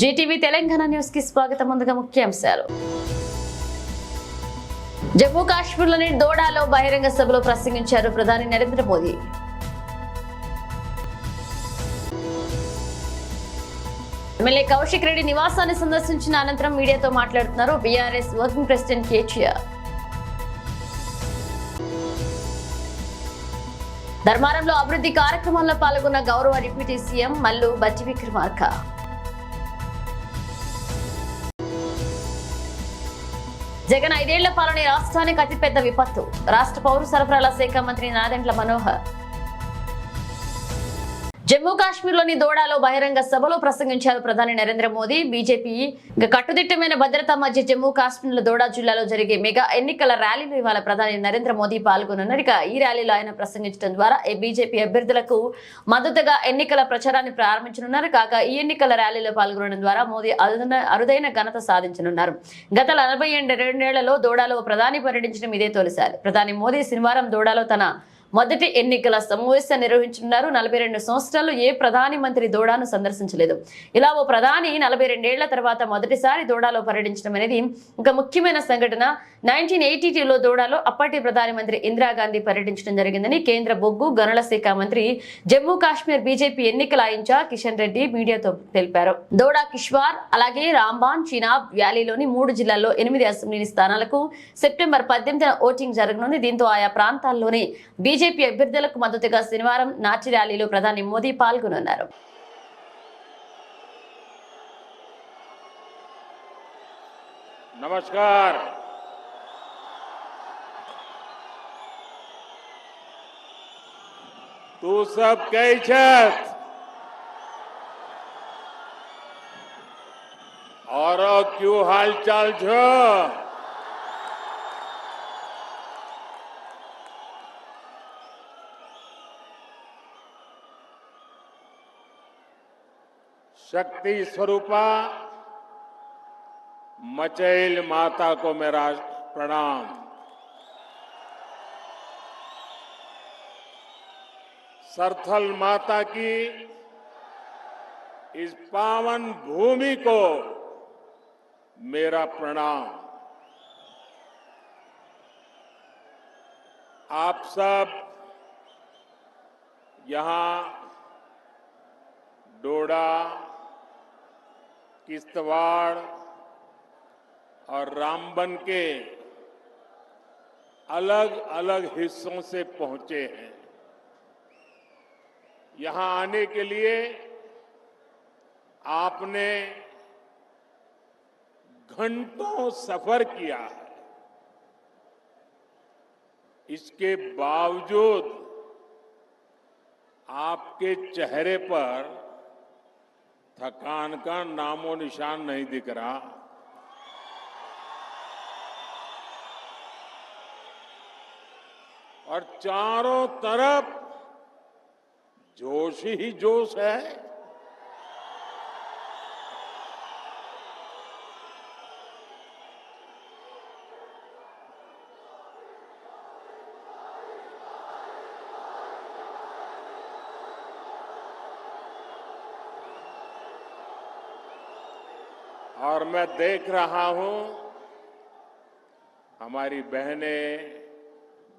Zee TV Telangana news కి స్వాగతం. ముందుగా ముఖ్యాంశాలు. జమ్మూ కాశ్మీర్లోని దోడాలో బహిరంగ సభలో ప్రసంగించారు ప్రధాని నరేంద్ర మోదీ. ఎమ్మెల్యే కౌశిక్ రెడ్డి నివాసాన్ని సందర్శించిన అనంతరం మీడియాతో మాట్లాడుతున్నారు బీఆర్ఎస్ వర్కింగ్ ప్రెసిడెంట్ కేటీఆర్. ధర్మారంలో అభివృద్ధి కార్యక్రమాల్లో పాల్గొన్న గౌరవ డిప్యూటీ సీఎం మల్లు బట్టి విక్రమార్క. జగన్ 5 ఏళ్ల పాలన రాష్ట్రానికి అతిపెద్ద విపత్తు. రాష్ట్ర పౌర సరఫరాల శాఖ మంత్రి నాదెండ్ల మనోహర్. జమ్మూ కాశ్మీర్లోని దోడాలో బహిరంగ సభలో ప్రసంగించారు ప్రధాని నరేంద్ర మోదీ. బీజేపీ కట్టుదిట్టమైన భద్రత మధ్య జమ్మూ కాశ్మీర్లో దోడా జిల్లాలో జరిగే మెగా ఎన్నికల ర్యాలీలో ఇవాళ ప్రధాని నరేంద్ర మోదీ పాల్గొనున్నారు. ఇక ఈ ర్యాలీలో ఆయన ప్రసంగించడం ద్వారా బీజేపీ అభ్యర్థులకు మద్దతుగా ఎన్నికల ప్రచారాన్ని ప్రారంభించనున్నారు. కాగా ఈ ఎన్నికల ర్యాలీలో పాల్గొనడం ద్వారా మోదీ అరుదైన ఘనత సాధించనున్నారు. గత 42 దోడాలో ప్రధాని పర్యటించడం ఇదే తొలిసారి. ప్రధాని మోదీ శనివారం దోడాలో తన మొదటి ఎన్నికల సమావేశం నిర్వహించనున్నారు. 42 సంవత్సరాలు ఏ ప్రధాని మంత్రి దోడాను సందర్శించలేదు. ఇలా ఓ ప్రధాని 42 ఏళ్ల తర్వాత మొదటిసారి దోడాలో పర్యటించడం అనేది ఒక ముఖ్యమైన సంఘటన. 1982లో దోడాలో అప్పటి ప్రధాని మంత్రి ఇందిరాగాంధీ పర్యటించడం జరిగిందని కేంద్ర బొగ్గు గనుల శాఖ మంత్రి, జమ్మూ కాశ్మీర్ బీజేపీ ఎన్నికల ఇన్ఛార్జ్ కిషన్ రెడ్డి మీడియాతో తెలిపారు. దోడా, కిష్వార్ అలాగే రాంబాన్, చీనాబ్ వ్యాలీలోని 3 జిల్లాల్లో 8 అసెంబ్లీ స్థానాలకు సెప్టెంబర్ 18న ఓటింగ్ జరగనుంది. దీంతో ఆయా ప్రాంతాల్లోనే బీజేపీ అభ్యర్థులకు మద్దతుగా శనివారం నాటి ర్యాలీలో ప్రధాని మోదీ పాల్గొనున్నారు. नमस्कार। तू सब कैछत और क्यों हालचाल छो? शक्ति स्वरूपा मचैल माता को मेरा प्रणाम। सरथल माता की इस पावन भूमि को मेरा प्रणाम। आप सब यहां डोडा, किश्तवाड़ और रामबन के अलग अलग हिस्सों से पहुंचे हैं। यहां आने के लिए आपने घंटों सफर किया है। इसके बावजूद आपके चेहरे पर थकान का नामो निशान नहीं दिख रहा। और चारों तरफ जोश ही जोश है। और मैं देख रहा हूं हमारी बहनें,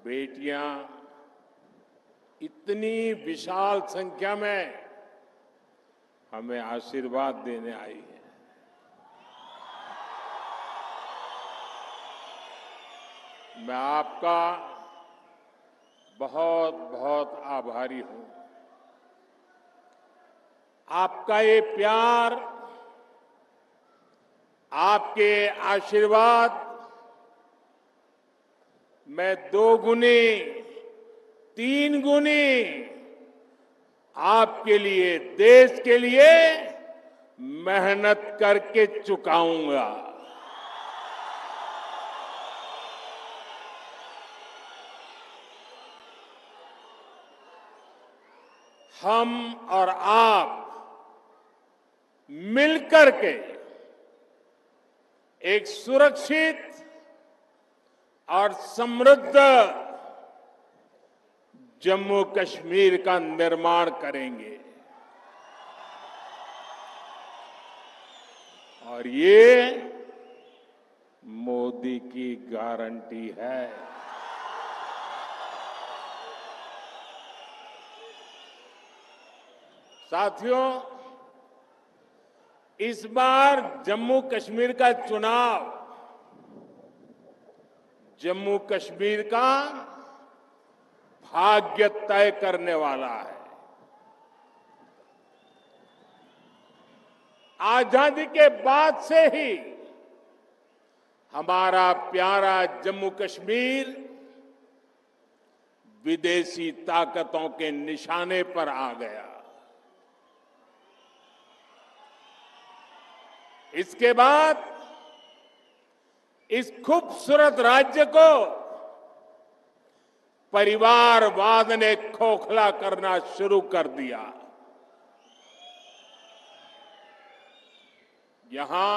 बेटियां इतनी विशाल संख्या में हमें आशीर्वाद देने आई है। मैं आपका बहुत बहुत आभारी हूं। आपका ये प्यार, आपके आशीर्वाद मैं 2 गुनी 3 गुनी आपके लिए, देश के लिए मेहनत करके चुकाऊंगा। हम और आप मिलकर के एक सुरक्षित और समृद्ध जम्मू कश्मीर का निर्माण करेंगे। और ये मोदी की गारंटी है। साथियों, इस बार जम्मू कश्मीर का चुनाव जम्मू कश्मीर का भाग्य तय करने वाला है। आजादी के बाद से ही हमारा प्यारा जम्मू कश्मीर विदेशी ताकतों के निशाने पर आ गया। इसके बाद इस खूबसूरत राज्य को परिवारवाद ने खोखला करना शुरू कर दिया। यहां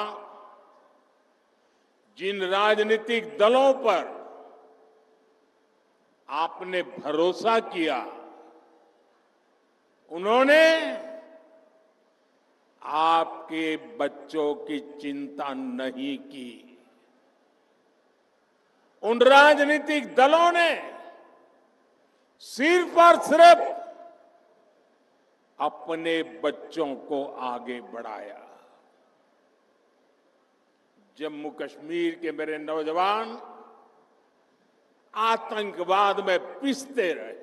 जिन राजनीतिक दलों पर आपने भरोसा किया, उन्होंने आपके बच्चों की चिंता नहीं की। उन राजनीतिक दलों ने सिर्फ और सिर्फ अपने बच्चों को आगे बढ़ाया। जम्मू कश्मीर के मेरे नौजवान आतंकवाद में पिसते रहे।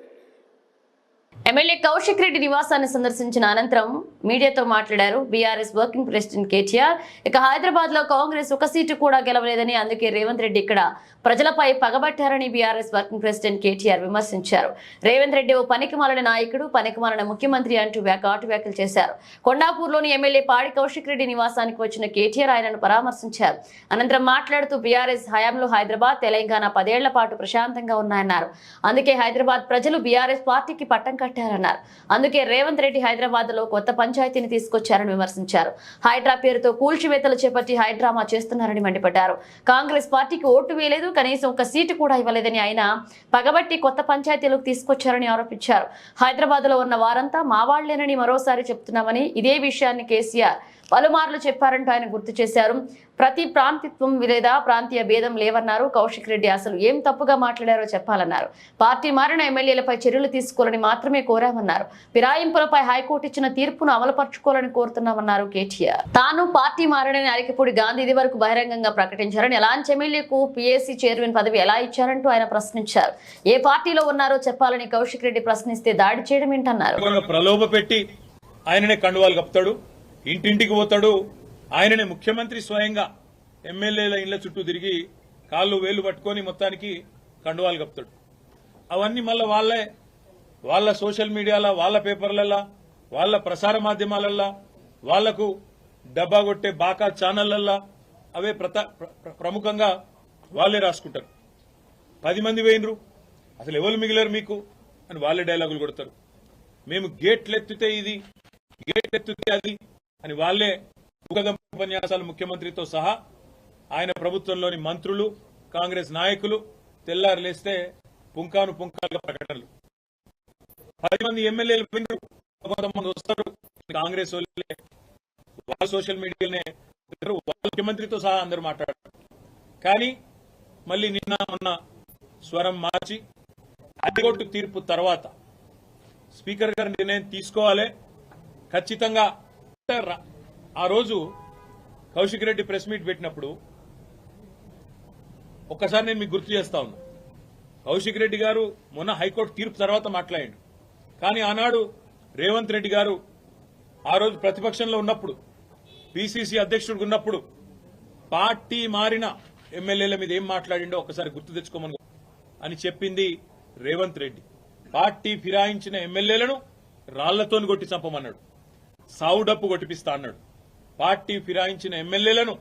ఎమ్మెల్యే కౌశిక్ రెడ్డి నివాసాన్ని సందర్శించిన అనంతరం మీడియాతో మాట్లాడారు బీఆర్ఎస్ వర్కింగ్ ప్రెసిడెంట్ కేటీఆర్. ఇక హైదరాబాద్ లో కాంగ్రెస్ ఒక సీటు కూడా గెలవలేదని, అందుకే రేవంత్ రెడ్డి ఇక్కడ ప్రజలపై పగబట్టారని బీఆర్ఎస్ వర్కింగ్ ప్రెసిడెంట్ కేటీఆర్ విమర్శించారు. రేవంత్ రెడ్డి ఓ పనికిమాలిన నాయకుడు, పనికిమాలిన ముఖ్యమంత్రి అంటూ ఘాటు వ్యాఖ్యలు చేశారు. కొండాపూర్లోని ఎమ్మెల్యే పాడి కౌశిక్ రెడ్డి నివాసానికి వచ్చిన కేటీఆర్ ఆయనను పరామర్శించారు. అనంతరం మాట్లాడుతూ బీఆర్ఎస్ హయాంలో హైదరాబాద్, తెలంగాణ 10 ఏళ్ల పాటు ప్రశాంతంగా ఉన్నాయన్నారు. అందుకే హైదరాబాద్ ప్రజలు బీఆర్ఎస్ పార్టీకి పట్టం కట్టారన్నారు. అందుకే రేవంత్ రెడ్డి హైదరాబాద్ లో కొత్త పంచాయతీని తీసుకొచ్చారని విమర్శించారు. హైడ్రా పేరుతో కూల్చివేతలు చేపట్టి హైడ్రామా చేస్తున్నారని మండిపడ్డారు. కాంగ్రెస్ పార్టీకి ఓటు వేయలేదు, కనీసం ఒక సీటు కూడా ఇవ్వలేదని ఆయన పగబట్టి కొత్త పంచాయతీలకు తీసుకొచ్చారని ఆరోపించారు. హైదరాబాద్ లో ఉన్న వారంతా మా వాళ్లేనని మరోసారి చెప్తున్నామని, ఇదే విషయాన్ని కేసీఆర్ పలుమార్లు చెప్పారంటూ ఆయన గుర్తు చేశారు. ప్రతి ప్రాంతిత్వం లేదా ప్రాంతీయ భేదం లేవన్నారు. కౌశిక్ రెడ్డి అసలు ఏం తప్పుగా మాట్లాడారో చెప్పాలన్నారు. పార్టీ మారిన ఎమ్మెల్యేలపై చర్యలు తీసుకోవాలని మాత్రమే కోరామన్నారు. ఫిరాయింపులపై హైకోర్టు ఇచ్చిన తీర్పును అమలుపరచుకోవాలని కోరుతున్నామన్నారు కేటీఆర్. తాను పార్టీ మారడని అరికపూడి గాంధీ ఇది వరకు బహిరంగంగా ప్రకటించారని, ఎలాంటి ఎమ్మెల్యేకు పీఏసీ చైర్మన్ పదవి ఎలా ఇచ్చారంటూ ఆయన ప్రశ్నించారు. ఏ పార్టీలో ఉన్నారో చెప్పాలని కౌశిక్ రెడ్డి ప్రశ్నిస్తే దాడి చేయడం ఏంటన్నారు. ప్రలోభ పెట్టి ఆయననే కండువాలు కప్తాడు, ఇంటింటికి పోతాడు. ఆయననే ముఖ్యమంత్రి స్వయంగా ఎమ్మెల్యేల ఇళ్ల చుట్టూ తిరిగి కాళ్ళు వేలు పట్టుకొని మొత్తానికి కండువాలు కప్తాడు. అవన్నీ మళ్ళీ వాళ్ళ సోషల్ మీడియాలో, వాళ్ళ పేపర్లలో, వాళ్ళ ప్రసార మాధ్యమాలల్లో, వాళ్లకు డబ్బా కొట్టే బాకా ఛానళ్లల్లో అవే ప్రముఖంగా వాళ్లే రాసుకుంటారు. 10 మంది పోయినరు, అసలు ఎవరు మిగిలారు మీకు అని వాళ్లే డైలాగులు కొడతారు. మేము గేట్లెత్తితే ఇది, గేట్లెత్తితే అది అని వాళ్లే ఉపన్యాసాలు ముఖ్యమంత్రితో సహా ఆయన ప్రభుత్వంలోని మంత్రులు, కాంగ్రెస్ నాయకులు తెల్లారు లేస్తే పుంకాను పుంకాలుగా ప్రకటనలు. 10 మంది ఎమ్మెల్యేలు కొంతమంది వస్తారు, కాంగ్రెస్ వాళ్ళ సోషల్ మీడియానే ముఖ్యమంత్రితో సహా అందరూ మాట్లాడారు. కానీ మళ్ళీ నిన్న మొన్న స్వరం మార్చి హైకోర్టు తీర్పు తర్వాత స్పీకర్ గారు నిర్ణయం తీసుకోవాలి ఖచ్చితంగా. ఆ రోజు కౌశిక్ రెడ్డి ప్రెస్ మీట్ పెట్టినప్పుడు ఒక్కసారి నేను మీకు గుర్తు చేస్తా ఉన్నా. కౌశిక్ రెడ్డి గారు మొన్న హైకోర్టు తీర్పు తర్వాత మాట్లాడాడు. కానీ ఆనాడు రేవంత్ రెడ్డి గారు ఆ రోజు ప్రతిపక్షంలో ఉన్నప్పుడు, పీసీసీ అధ్యక్షుడిగా ఉన్నప్పుడు పార్టీ మారిన ఎమ్మెల్యేల మీద ఏం మాట్లాడిండో ఒకసారి గుర్తు తెచ్చుకోమని అని చెప్పింది రేవంత్ రెడ్డి. పార్టీ ఫిరాయించిన ఎమ్మెల్యేలను రాళ్లతోని కొట్టి చంపమన్నాడు, సావు డప్పు కొట్టిపిస్తా అన్నాడు. పార్టీ ఫిరాయించిన ఎమ్మెల్యేలను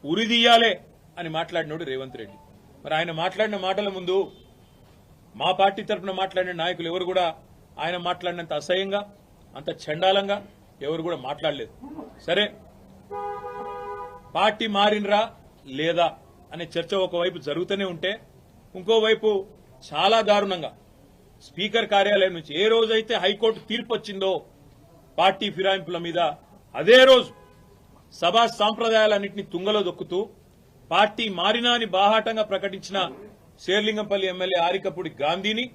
ఉరిదీయాలే అని మాట్లాడినాడు రేవంత్ రెడ్డి. మరి ఆయన మాట్లాడిన మాటల ముందు మా పార్టీ తరఫున మాట్లాడిన నాయకులు ఎవరు కూడా ఆయన మాట్లాడినంత అసహ్యంగా, అంత చండాలంగా ఎవరు కూడా మాట్లాడలేదు. సరే, పార్టీ మారినరా లేదా అనే చర్చ ఒకవైపు జరుగుతూనే ఉంటే, ఇంకోవైపు చాలా దారుణంగా స్పీకర్ కార్యాలయం నుంచి ఏ రోజైతే హైకోర్టు తీర్పు వచ్చిందో పార్టీ ఫిరాయింపుల మీద, అదే రోజు సభా సాంప్రదాయాలన్నింటినీ తుంగలో దొక్కుతూ పార్టీ మారినా అని బాహాటంగా ప్రకటించిన శేర్లింగంపల్లి ఎమ్మెల్యే ఆరికపూడి గాంధీని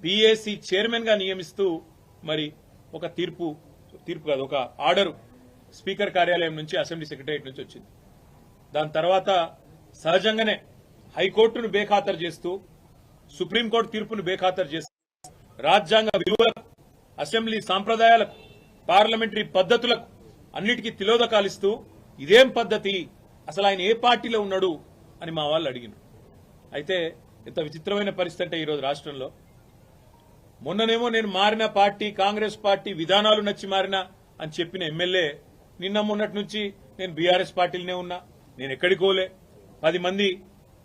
పీఏసీ చైర్మన్ గా నియమిస్తూ మరి ఒక తీర్పు కాదు, ఒక ఆర్డర్ స్పీకర్ కార్యాలయం నుంచి అసెంబ్లీ సెక్రటరియట్ నుంచి వచ్చింది. దాని తర్వాత సహజంగానే హైకోర్టును బేఖాతరు చేస్తూ సుప్రీంకోర్టు తీర్పును బేఖాతరు చేస్తూ రాజ్యాంగ విలువలకు, అసెంబ్లీ సాంప్రదాయాలకు, పార్లమెంటరీ పద్ధతులకు అన్నిటికీ తిలోదకాలిస్తూ ఇదేం పద్ధతి, అసలు ఆయన ఏ పార్టీలో ఉన్నాడు అని మా వాళ్ళు అడిగినారు. అయితే ఎంత విచిత్రమైన పరిస్థితి అంటే ఈరోజు రాష్ట్రంలో, మొన్ననేమో నేను మారిన పార్టీ కాంగ్రెస్ పార్టీ విధానాలు నచ్చి మారినా అని చెప్పిన ఎమ్మెల్యే నిన్న మొన్నటి నుంచి నేను బీఆర్ఎస్ పార్టీలోనే ఉన్నా, నేను ఎక్కడికోలే, 10 మంది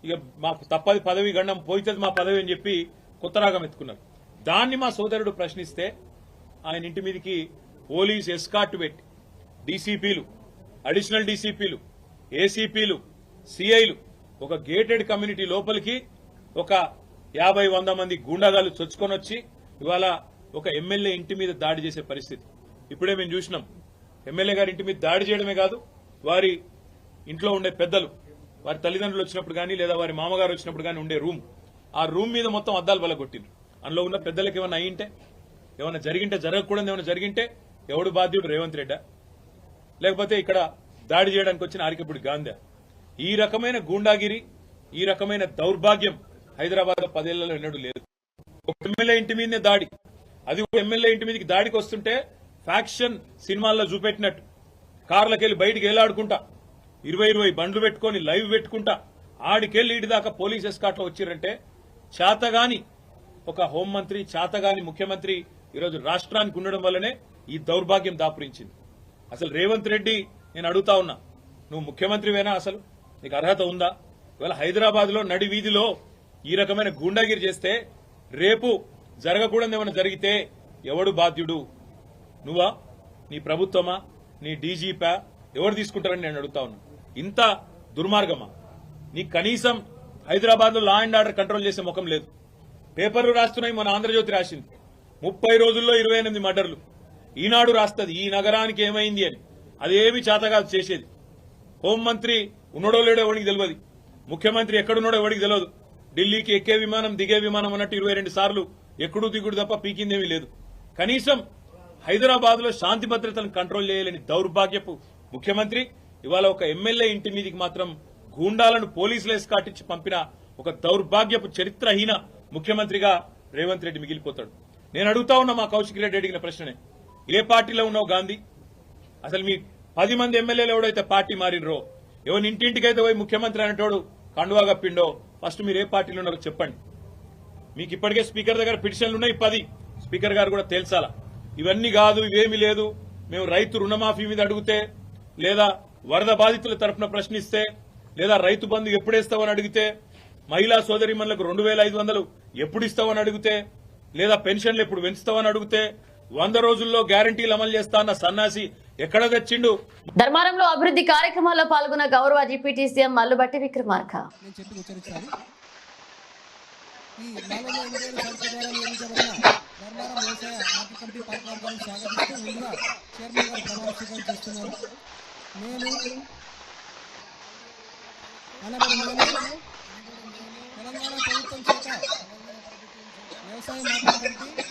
ఇక మాకు తప్పది పదవి గండం పోయితుంది మా పదవి అని చెప్పి కొత్త రాగం ఎత్తుకున్నారు. దాన్ని మా సోదరుడు ప్రశ్నిస్తే ఆయన ఇంటి మీదకి పోలీస్ ఎస్కార్ట్ పెట్టి డీసీపీలు, అడిషనల్ డీసీపీలు, ఏసీపీలు, సిఐలు ఒక గేటెడ్ కమ్యూనిటీ లోపలికి ఒక 50-100 మంది గూండాగాలు చొచ్చుకొని వచ్చి ఇవాళ ఒక ఎమ్మెల్యే ఇంటి మీద దాడి చేసే పరిస్థితి ఇప్పుడే మేము చూసినాం. ఎమ్మెల్యే గారి ఇంటి మీద దాడి చేయడమే కాదు, వారి ఇంట్లో ఉండే పెద్దలు, వారి తల్లిదండ్రులు వచ్చినప్పుడు కానీ లేదా వారి మామగారు వచ్చినప్పుడు కానీ ఉండే రూమ్, ఆ రూమ్ మీద మొత్తం అద్దాలు బలగొట్టిండ్రు. అందులో ఉన్న పెద్దలకు ఏమైనా అయ్యింటే, ఏమైనా జరిగింటే, జరగకూడదు ఏమైనా జరిగింటే ఎవడు బాధ్యుడు? రేవంత్ రెడ్డా లేకపోతే ఇక్కడ దాడి చేయడానికి వచ్చిన ఆరికపూడి గాంధీ? ఈ రకమైన గూండాగిరి, ఈ రకమైన దౌర్భాగ్యం హైదరాబాద్ 10 ఏళ్లలో ఎన్నడూ లేదు. ఒక ఎమ్మెల్యే ఇంటి మీదనే దాడి, అది ఎమ్మెల్యే ఇంటి మీదకి దాడికి వస్తుంటే ఫ్యాక్షన్ సినిమాల్లో చూపెట్టినట్టు కార్లకెళ్లి బయటికి ఏలాడుకుంటా 20 బండ్లు పెట్టుకుని లైవ్ పెట్టుకుంటా ఆడికెళ్లి ఇటు దాకా పోలీస్ ఎస్కాట్లో వచ్చిరంటే చేతగాని ఒక హోంమంత్రి, చేతగాని ముఖ్యమంత్రి ఈరోజు రాష్ట్రానికి ఉండడం వల్లనే ఈ దౌర్భాగ్యం దాపురించింది. అసలు రేవంత్ రెడ్డి నేను అడుగుతా ఉన్నా, నువ్వు ముఖ్యమంత్రివేనా? అసలు నీకు అర్హత ఉందా? ఇవాళ హైదరాబాద్ లో నడి వీధిలో ఈ రకమైన గూండాగిరి చేస్తే రేపు జరగకూడదు ఏమైనా జరిగితే ఎవడు బాధ్యుడు? నువ్వా, నీ ప్రభుత్వమా, నీ డీజీపా? ఎవరు తీసుకుంటారని నేను అడుగుతా ఉన్నా. ఇంత దుర్మార్గమా? నీకు కనీసం హైదరాబాద్ లో లా అండ్ ఆర్డర్ కంట్రోల్ చేసే ముఖం లేదు. పేపర్లు రాస్తున్నాయి, మన ఆంధ్రజ్యోతి రాసింది 30 రోజుల్లో 28 మర్డర్లు. ఈనాడు రాస్తుంది ఈ నగరానికి ఏమైంది అని. అదేమి చేతగా చేసేది. హోంమంత్రి ఉన్నాడో లేడో ఎవరికి తెలియదు, ముఖ్యమంత్రి ఎక్కడున్నాడో ఎవరికి తెలియదు. ఢిల్లీకి ఎక్కే విమానం దిగే విమానం అన్నట్టు 22 సార్లు ఎక్కడు దిగుడు తప్ప పీకిందేమీ లేదు. కనీసం హైదరాబాద్ లో శాంతి భద్రతలను కంట్రోల్ చేయలేని దౌర్భాగ్యపు ముఖ్యమంత్రి ఇవాళ ఒక ఎమ్మెల్యే ఇంటి మీదికి మాత్రం గూండాలను పోలీసులు ఎస్కాటించి పంపిన ఒక దౌర్భాగ్యపు చరిత్రహీన ముఖ్యమంత్రిగా రేవంత్ రెడ్డి మిగిలిపోతాడు. నేను అడుగుతా ఉన్నా మా కౌశిక్ రెడ్డి అడిగిన ప్రశ్ననే, ఏ పార్టీలో ఉన్నావు గాంధీ? అసలు మీ 10 మంది ఎమ్మెల్యేలు ఎవడైతే పార్టీ మారినరో, ఎవరి ఇంటింటికైతే పోయి ముఖ్యమంత్రి అనేటోడు కండువా కప్పిండో, ఫస్ట్ మీరు ఏ పార్టీలో ఉన్నారో చెప్పండి. మీకు ఇప్పటికే స్పీకర్ దగ్గర పిటిషన్లు ఉన్నాయి 10. స్పీకర్ గారు కూడా తేల్చాలా. ఇవన్నీ కాదు, ఇవేమీ లేదు, మేము రైతు రుణమాఫీ మీద అడిగితే, లేదా వరద బాధితుల తరఫున ప్రశ్నిస్తే, లేదా రైతు బంధు ఎప్పుడేస్తావని అడిగితే, మహిళా సోదరిమణులకు 2500 ఎప్పుడు ఇస్తావని అడిగితే, లేదా పెన్షన్లు ఎప్పుడు పెంచుతావని అడిగితే, 100 రోజుల్లో గ్యారంటీలు అమలు చేస్తా అన్న సన్నాసి ఎక్కడ తెచ్చిండు? ధర్మారంలో అభివృద్ధి కార్యక్రమాల్లో పాల్గొన్న గౌరవ డిప్యూటీ సీఎం మల్లుబట్టి విక్రమార్క. ఈ 4 సంవత్సరాలు నియమించబడిన ధర్మారం వ్యవసాయ మార్కెట్ కమిటీ పాలకవర్గాన్ని స్వాగతిస్తూ ముందుగా చైర్మన్ గారు ప్రమాణ స్వీకారం చేస్తున్నారు. నేను తెలంగాణ ప్రభుత్వం చేత వ్యవసాయ మార్కెట్ కమిటీ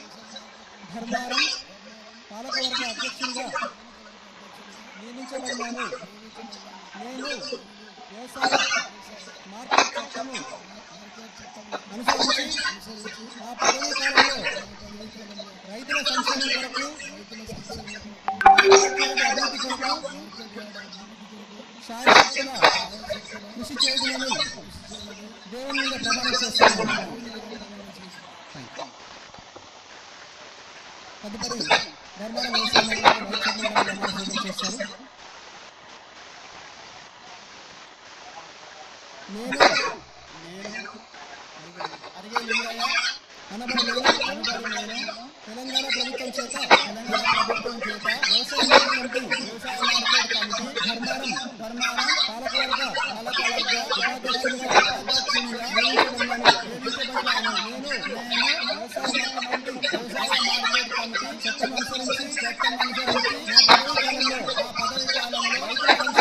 ధర్మారం పాలకవర్గ అధ్యక్షుడిగా నియమించబడినాను. నేను వ్యవసాయ మార్కెట్ చట్టము అనుసరించి ఆ పదవీ కాలంలో రైతుల సంక్షేమం కొరకు, అభివృద్ధి కొరకు శాయశక్తుల కృషి చేయగలని దేవుని మీద ప్రమాణం చేస్తున్నాను. తదుపరి ధర్మారం వ్యవసాయ ప్రమాణం చేస్తారు. నేను తెలంగాణ ప్రభుత్వం చేత వ్యవసాయ మార్కెట్ కమిటీ ధర్మారం పాలకవర్గ ఉపాధ్యక్షుడిగా నియమించబడినాను. నేను వ్యవసాయ మార్కెట్ కమిటీ చట్టం అనుసరించి ఆ పదవి కాలంలో రైతుల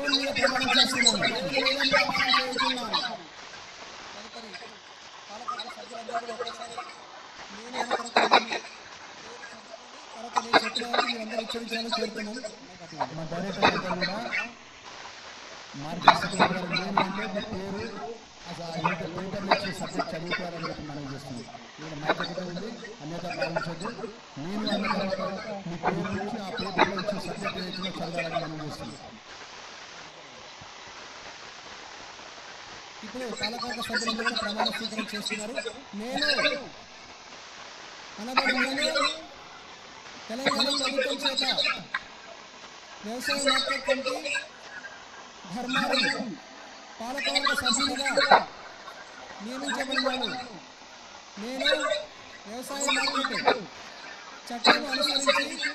దేవుని మీద ప్రమాణం చేస్తున్నాను. దేవుని మీద ప్రమాణం చేస్తున్నాను. తదుపరి పాలకవర్గ సభ్యులందరూ ఒక్కసారి నేను అన్న తర్వాత నేను చెప్పిన వరకు మీరందరూ ఉచ్చరించాలని కోరుతున్నాను. మా డైరెక్టర్ గారు కూడా మార్కెట్ గారు ఏంటంటే మీ పేరు అసలు పేపర్లు ఇచ్చి సబ్జెక్ట్ చదువుతారని చెప్పి మనం చేస్తున్నాం. నేను మైక్ ఉంది అన్యత భావించద్దు. నేను అన్న తర్వాత మీ పేరు నుంచి ఆ పేపర్లో ఇచ్చిన సబ్జెక్ట్ ఏదైతే చదవాలని మనం చేస్తున్నాం. ఇప్పుడు పాలకవర్గ సభ్యులందరూ కూడా ప్రమాణ స్వీకారం చేస్తున్నారు. నేను అనబడి తెలంగాణ ప్రభుత్వం చేత వ్యవసాయ మార్కెట్ కమిటీ ధర్మారం పాలకవర్గ సభ్యులుగా నియమించబడినాను. నేను వ్యవసాయ మార్కెట్ చట్టం అనుసరించి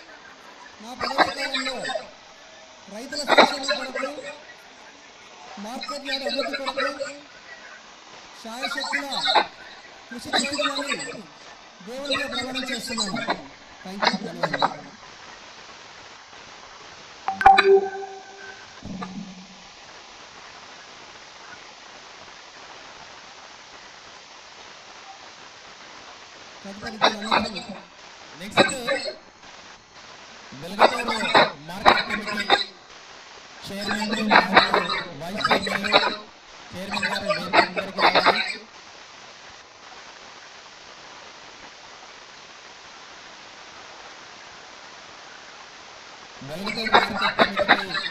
నా పదవి కాలంలో రైతుల సంక్షేమం కొరకు, మార్కెట్ యార్డ్ అభివృద్ధి కొరకు శాయశక్తుల కృషి చేయాలని దేవుని మీద ప్రమాణం చేస్తున్నాను. Thank you. ధన్యవాదాలు. Next Veluguturu market committee chairman vice chairman chairman గారు అందరికీ రావాలి. వెలుగుటూరు మార్కెట్ కమిటీకి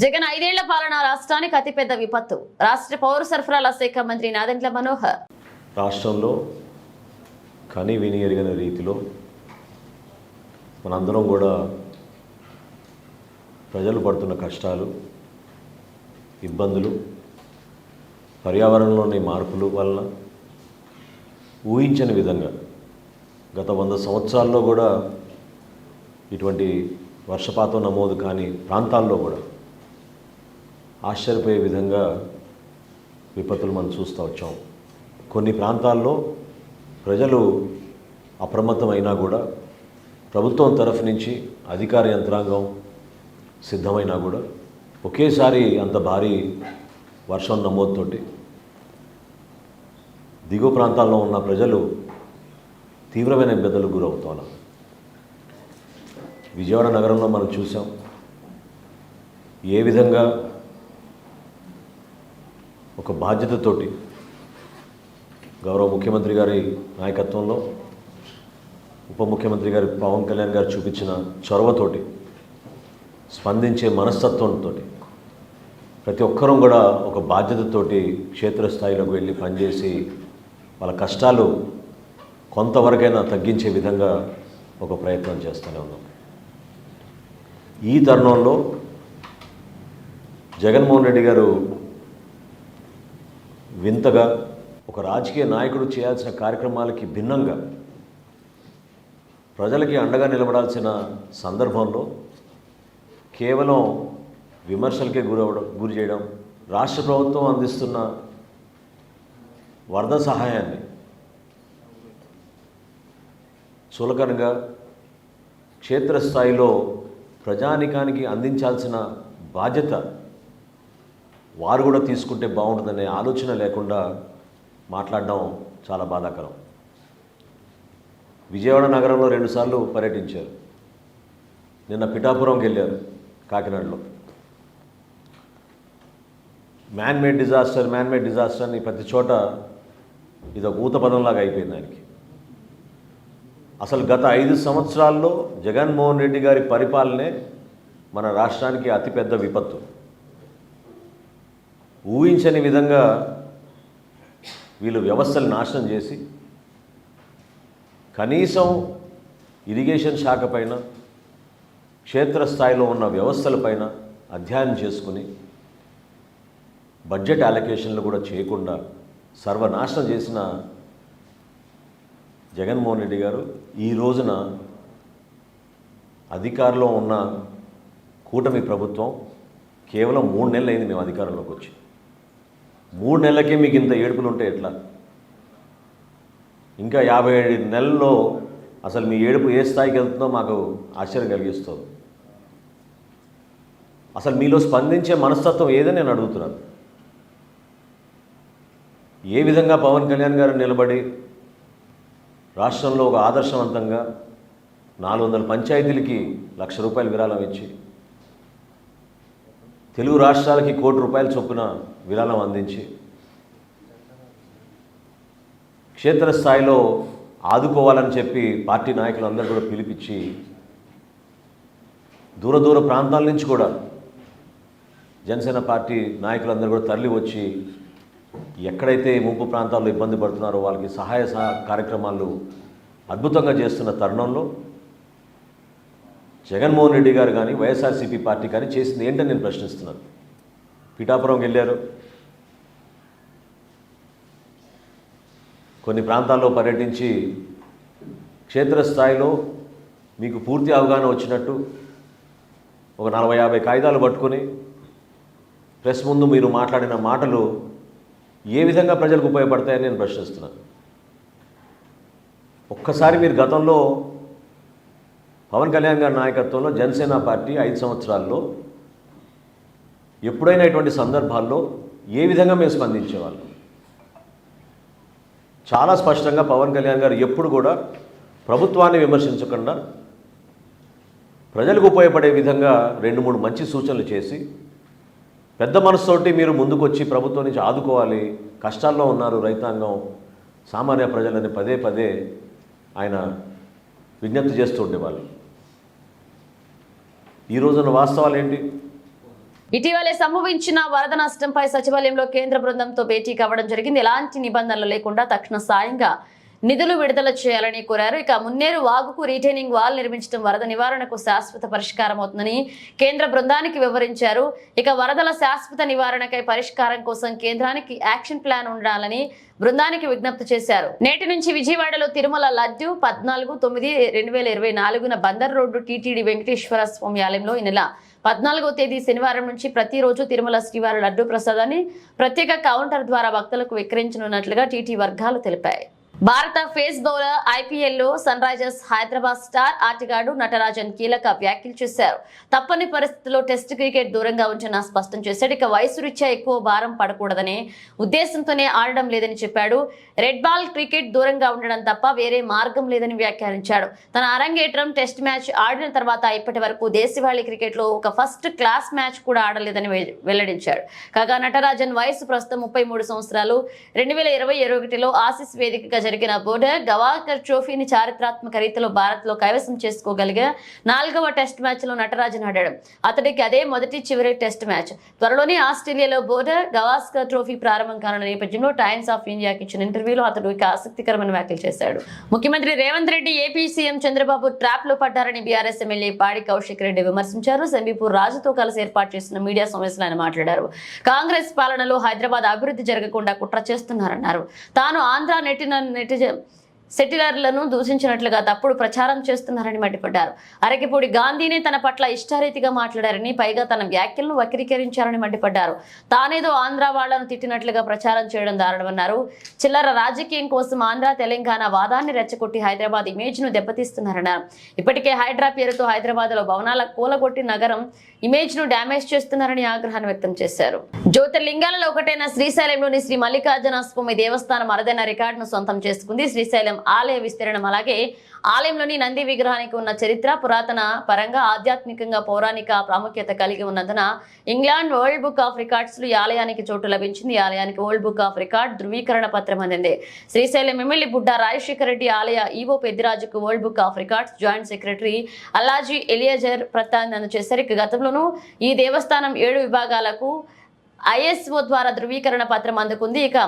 జగన్ 5 ఏళ్ల పాలన రాష్ట్రానికి అతిపెద్ద విపత్తు. రాష్ట్ర పౌర సరఫరాల శాఖ మంత్రి నాదెండ్ల మనోహర్. రాష్ట్రంలో కని విని ఎరిగిన రీతిలో మనందరం కూడా ప్రజలు పడుతున్న కష్టాలు, ఇబ్బందులు, పర్యావరణంలోని మార్పుల వల్ల ఊహించని విధంగా గత 100 సంవత్సరాల్లో కూడా ఇటువంటి వర్షపాతం నమోదు కాని ప్రాంతాల్లో కూడా ఆశ్చర్యపోయే విధంగా విపత్తులు మనం చూస్తూ వచ్చాం. కొన్ని ప్రాంతాల్లో ప్రజలు అప్రమత్తమైనా కూడా ప్రభుత్వం తరఫు నుంచి అధికార యంత్రాంగం సిద్ధమైనా కూడా ఒకేసారి అంత భారీ వర్షం నమోదుతోటి దిగువ ప్రాంతాల్లో ఉన్న ప్రజలు తీవ్రమైన ఇబ్బందులకు గురవుతున్నారు. విజయవాడ నగరంలో మనం చూసాం ఏ విధంగా ఒక బాధ్యతతోటి గౌరవ ముఖ్యమంత్రి గారి నాయకత్వంలో ఉప ముఖ్యమంత్రి గారి పవన్ కళ్యాణ్ గారు చూపించిన చొరవతోటి, స్పందించే మనస్తత్వంతో ప్రతి ఒక్కరూ కూడా ఒక బాధ్యతతోటి క్షేత్రస్థాయిలోకి వెళ్ళి పనిచేసి వాళ్ళ కష్టాలు కొంతవరకైనా తగ్గించే విధంగా ఒక ప్రయత్నం చేస్తూనే ఉన్నాం. ఈ తరుణంలో జగన్మోహన్ రెడ్డి గారు వింతగా ఒక రాజకీయ నాయకుడు చేయాల్సిన కార్యక్రమాలకి భిన్నంగా ప్రజలకి అండగా నిలబడాల్సిన సందర్భంలో కేవలం విమర్శలకే గురి చేయడం, రాష్ట్ర ప్రభుత్వం అందిస్తున్న వరద సహాయాన్ని చులకనగా క్షేత్రస్థాయిలో ప్రజానికానికి అందించాల్సిన బాధ్యత వారు కూడా తీసుకుంటే బాగుంటుందనే ఆలోచన లేకుండా మాట్లాడడం చాలా బాధాకరం. విజయవాడ నగరంలో 2 సార్లు పర్యటించారు. నిన్న పిఠాపురంకి వెళ్ళారు, కాకినాడలో. మ్యాన్ మేడ్ డిజాస్టర్ అని ప్రతి చోట ఇది ఒక ఊత పదంలాగా అయిపోయింది ఆయనకి. అసలు గత 5 సంవత్సరాల్లో జగన్మోహన్ రెడ్డి గారి పరిపాలనే మన రాష్ట్రానికి అతిపెద్ద విపత్తు. ఊహించని విధంగా వీళ్ళు వ్యవస్థలు నాశనం చేసి కనీసం ఇరిగేషన్ శాఖ పైన, క్షేత్రస్థాయిలో ఉన్న వ్యవస్థలపైన అధ్యయనం చేసుకుని బడ్జెట్ అలొకేషన్లు కూడా చేయకుండా సర్వనాశనం చేసిన జగన్మోహన్ రెడ్డి గారు ఈ రోజున అధికారంలో ఉన్న కూటమి ప్రభుత్వం కేవలం 3 నెలలు అయింది మేము అధికారంలోకి వచ్చి. 3 నెలలకే మీకు ఇంత ఏడుపులు ఉంటే ఎట్లా? ఇంకా 57 నెలల్లో అసలు మీ ఏడుపు ఏ స్థాయికి వెళ్తుందో మాకు ఆశ్చర్యం కలిగిస్తుంది. అసలు మీలో స్పందించే మనస్తత్వం ఏదని నేను అడుగుతున్నాను. ఏ విధంగా పవన్ కళ్యాణ్ గారు నిలబడి రాష్ట్రంలో ఒక ఆదర్శవంతంగా 400 పంచాయతీలకి ₹1,00,000 విరాళం ఇచ్చి తెలుగు రాష్ట్రాలకి ₹1,00,00,000 చొప్పున విరాళం అందించి క్షేత్రస్థాయిలో ఆదుకోవాలని చెప్పి పార్టీ నాయకులందరూ కూడా పిలిపించి దూర ప్రాంతాల నుంచి కూడా జనసేన పార్టీ నాయకులందరూ కూడా తరలి వచ్చి ఎక్కడైతే ముంపు ప్రాంతాల్లో ఇబ్బంది పడుతున్నారో వాళ్ళకి సహాయ కార్యక్రమాలు అద్భుతంగా చేస్తున్న తరుణంలో జగన్మోహన్ రెడ్డి గారు కానీ వైఎస్ఆర్సీపీ పార్టీ కానీ చేసింది ఏంటని నేను ప్రశ్నిస్తున్నాను. పిఠాపురం వెళ్ళారు, కొన్ని ప్రాంతాల్లో పర్యటించి క్షేత్రస్థాయిలో మీకు పూర్తి అవగాహన వచ్చినట్టు ఒక 40-50 కాగితాలు పట్టుకొని ప్రెస్ ముందు మీరు మాట్లాడిన మాటలు ఏ విధంగా ప్రజలకు ఉపయోగపడతాయని నేను ప్రశ్నిస్తున్నాను. ఒక్కసారి మీరు గతంలో పవన్ కళ్యాణ్ గారి నాయకత్వంలో జనసేన పార్టీ 5 సంవత్సరాల్లో ఎప్పుడైనా ఇటువంటి సందర్భాల్లో ఏ విధంగా మేము స్పందించేవాళ్ళం? చాలా స్పష్టంగా పవన్ కళ్యాణ్ గారు ఎప్పుడు కూడా ప్రభుత్వాన్ని విమర్శించకుండా ప్రజలకు ఉపయోగపడే విధంగా 2-3 మంచి సూచనలు చేసి పెద్ద మనసుతోటి మీరు ముందుకొచ్చి ప్రభుత్వం నుంచి ఆదుకోవాలి, కష్టాల్లో ఉన్నారు రైతాంగం, సామాన్య ప్రజలని పదే ఆయన విజ్ఞప్తి చేస్తూ ఉండేవాళ్ళు. ఈ రోజున వాస్తవాలు ఏంటి? ఇటీవలే సంభవించిన వరద నష్టంపై సచివాలయంలో కేంద్ర బృందంతో భేటీ కావడం జరిగింది. ఎలాంటి నిబంధనలు లేకుండా తక్షణ సాయంగా నిధులు విడుదల చేయాలని కోరారు. ఇక మున్నేరు వాగుకు రీటైనింగ్ వాల్ నిర్మించడం వరద నివారణకు శాశ్వత పరిష్కారం అవుతుందని కేంద్ర బృందానికి వివరించారు. ఇక వరదల శాశ్వత నివారణకై పరిష్కారం కోసం కేంద్రానికి యాక్షన్ ప్లాన్ ఉండాలని బృందానికి విజ్ఞప్తి చేశారు. నేటి నుంచి విజయవాడలో తిరుమల లడ్డు 14/9/2024 బందర్ రోడ్డు టీటీడీ వెంకటేశ్వర స్వామి ఆలయంలో ఈ నెల 14వ తేదీ శనివారం నుంచి ప్రతిరోజు తిరుమల శ్రీవారి లడ్డు ప్రసాదాన్ని ప్రత్యేక కౌంటర్ ద్వారా భక్తులకు విక్రయించనున్నట్లుగా టీటీ వర్గాలు తెలిపాయి. భారత ఫేస్ బౌలర్ ఐపీఎల్లో సన్ రైజర్స్ హైదరాబాద్ స్టార్ ఆటగాడు నటరాజన్ కీలక వ్యాఖ్యలు చేశారు. తప్పని పరిస్థితుల్లో టెస్ట్ క్రికెట్ దూరంగా ఉంచిన స్పష్టం చేశాడు. ఇక వయసు రీత్యా ఎక్కువ భారం పడకూడదనే ఉద్దేశంతోనే ఆడడం లేదని చెప్పాడు. రెడ్ బాల్ క్రికెట్ దూరంగా ఉండడం తప్ప వేరే మార్గం లేదని వ్యాఖ్యానించాడు. తన అరంగేట్రం టెస్ట్ మ్యాచ్ ఆడిన తర్వాత ఇప్పటి వరకు దేశవాళీ క్రికెట్ లో ఒక ఫస్ట్ క్లాస్ మ్యాచ్ కూడా ఆడలేదని వెల్లడించాడు. కాగా నటరాజన్ వయసు ప్రస్తుతం 33 సంవత్సరాలు. 2021లో ఆసీస్ వేదికగా జరిగిన బోర్డర్ గవాస్కర్ ట్రోఫీని చారిత్రాత్మక రీతిలో భారత్ లో కైవసం చేసుకోగలిగే 4వ టెస్ట్ మ్యాచ్ లో నటరాజన్ ఆడాడు. అతడికి అదే మొదటి చివరి టెస్ట్ మ్యాచ్. త్వరలోనే ఆస్ట్రేలియాలో బోర్డర్ గవాస్కర్ ట్రోఫీ ప్రారంభం కానున్న నేపథ్యంలో టైమ్స్ ఆఫ్ ఇండియాకి ఇచ్చిన ఇంటర్వ్యూలో అతడు ఇక ఆసక్తికరమైన వ్యాఖ్యలు చేశాడు. ముఖ్యమంత్రి Revanth Reddy AP CM Chandrababu trap లో పడ్డారని బీఆర్ఎస్ ఎమ్మెల్యే పాడి కౌశిక్ రెడ్డి విమర్శించారు. సంబీపూర్ రాజుతో కలిసి ఏర్పాటు చేసిన మీడియా సమావేశంలో ఆయన మాట్లాడారు. కాంగ్రెస్ పాలనలో హైదరాబాద్ అభివృద్ధి జరగకుండా కుట్ర చేస్తున్నారన్నారు. తాను ఆంధ్ర సెటిలర్లను దూషించినట్లుగా తప్పుడు ప్రచారం చేస్తున్నారని మండిపడ్డారు. అరకిపూడి గాంధీనే తన పట్ల ఇష్టారీతిగా మాట్లాడారని, పైగా తన వ్యాఖ్యలను వక్రీకరించారని మండిపడ్డారు. తానేదో ఆంధ్ర వాళ్లను తిట్టినట్లుగా ప్రచారం చేయడం దారుణమన్నారు. చిల్లర రాజకీయం కోసం ఆంధ్ర తెలంగాణ వాదాన్ని రెచ్చగొట్టి హైదరాబాద్ ఇమేజ్ ను దెబ్బతీస్తున్నారన్నారు. ఇప్పటికే హైడ్రా పేరుతో హైదరాబాద్ లో భవనాల కూలగొట్టి నగరం ఇమేజ్ ను డ్యామేజ్ చేస్తున్నారని ఆగ్రహాన్ని వ్యక్తం చేశారు. జ్యోతిర్లింగాలలో ఒకటైన శ్రీశైలంలోని శ్రీ మల్లికార్జున స్వామి దేవస్థానం అరుదైన రికార్డును సొంతం చేసుకుంది. శ్రీశైలం ఆలయ విస్తీర్ణం అలాగే ఆలయంలోని నంది విగ్రహానికి ఉన్న చరిత్ర పురాతన పరంగా ఆధ్యాత్మికంగా పౌరాణిక ప్రాముఖ్యత కలిగి ఉన్నందున England world book of records లో ఈ ఆలయానికి చోటు లభించింది. ఈ ఆలయానికి వరల్డ్ బుక్ ఆఫ్ రికార్డ్ ధృవీకరణ పత్రం అందింది. శ్రీశైలం ఎమ్మెల్యే బుడ్డా రాజశేఖర రెడ్డి ఆలయ ఈవో పెద్దిరాజుకు world book of records joint secretary Allaji Eliezer ప్రతాందన చేశారు. ఇక గతంలోనూ ఈ దేవస్థానం 7 విభాగాలకు ఐఎస్ఓ ద్వారా ధృవీకరణ పత్రం అందుకుంది. ఇక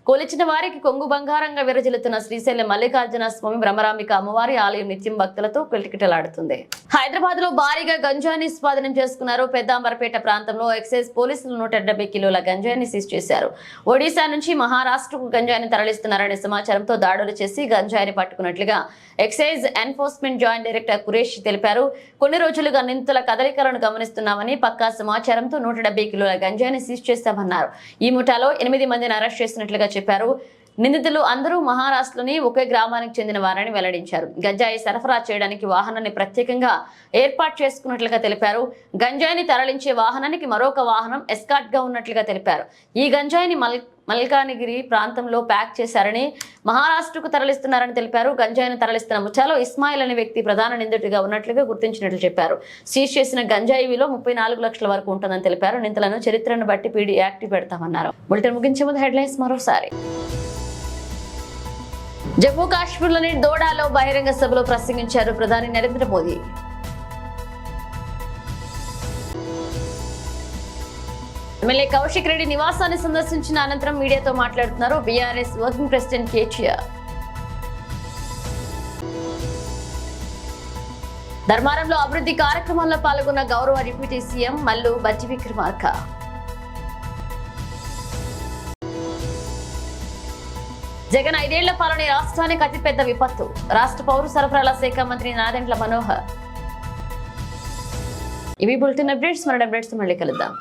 కొలిచిన వారికి కొంగు బంగారంగా విరజిల్లుతున్న శ్రీశైలం మల్లికార్జున స్వామి బ్రహ్మరాంబిక అమ్మవారి ఆలయం నిత్యం భక్తులతో కిటకిటలాడుతుంది. హైదరాబాద్ లో భారీగా గంజాయిని స్వాధీనం చేసుకున్నారు. పెద్దాంబరపేట ప్రాంతంలో ఎక్సైజ్ పోలీసులు 170 కిలోల గంజాయిని సీజ్ చేశారు. ఒడిశా నుంచి మహారాష్ట్రకు గంజాయిని తరలిస్తున్నారనే సమాచారంతో దాడులు చేసి గంజాయిని పట్టుకున్నట్లుగా excise enforcement joint director Quresh తెలిపారు. కొన్ని రోజులుగా నిందితుల కదలికలను గమనిస్తున్నామని, పక్కా సమాచారంతో 170 కిలోల గంజాయిని సీజ్ చేశామన్నారు. ఈ ముఠాలో 8 మందిని అరెస్ట్ చేసినట్లుగా చెప్పారు. నిందితులు అందరూ మహారాష్ట్రలోని ఒకే గ్రామానికి చెందిన వారని వెల్లడించారు. గంజాయి సరఫరా చేయడానికి వాహనాన్ని ప్రత్యేకంగా ఏర్పాటు చేసుకున్నట్లుగా తెలిపారు. గంజాయిని తరలించే వాహనానికి మరొక వాహనం ఎస్కార్ట్ గా ఉన్నట్లుగా తెలిపారు. ఈ గంజాయిని మల్కానిగిరి ప్రాంతంలో ప్యాక్ చేశారని, మహారాష్ట్రకు తరలిస్తున్నారని తెలిపారు. గంజాయిని తరలిస్తున్న ముఠాలో ఇస్మాయిల్ అనే వ్యక్తి ప్రధాన నిందితుడిగా ఉన్నట్లుగా గుర్తించినట్లు చెప్పారు. సీజ్ చేసిన గంజాయి విలువ 34 లక్షల వరకు ఉంటుందని తెలిపారు. నిందితులను చరిత్రను బట్టి పీడీ యాక్ట్ పెడతామన్నారు. బులెటిన్ ముగించే ముందు హెడ్లైన్స్ మరోసారి. జమ్మూ కాశ్మీర్లోని దోడాలో బహిరంగ సభలో ప్రసంగించారు ప్రధాని నరేంద్ర మోదీ. ఎమ్మెల్యే కౌశిక్ రెడ్డి నివాసాన్ని సందర్శించిన అనంతరం మీడియాతో మాట్లాడుతున్నారు బీఆర్ఎస్ వర్కింగ్ ప్రెసిడెంట్ కేటీఆర్. ధర్మారంలో అభివృద్ధి కార్యక్రమాల్లో పాల్గొన్న గౌరవ డిప్యూటీ సీఎం మల్లు బట్టి విక్రమార్క. జగన్ 5 ఏళ్ల పాలన రాష్ట్రానికి అతిపెద్ద విపత్తు. రాష్ట్ర పౌర సరఫరాల శాఖ మంత్రి నాదెండ్ల మనోహర్. ఇవి బులెటిన్ అప్డేట్స్. మరో అప్డేట్స్ మళ్ళీ కలుద్దాం.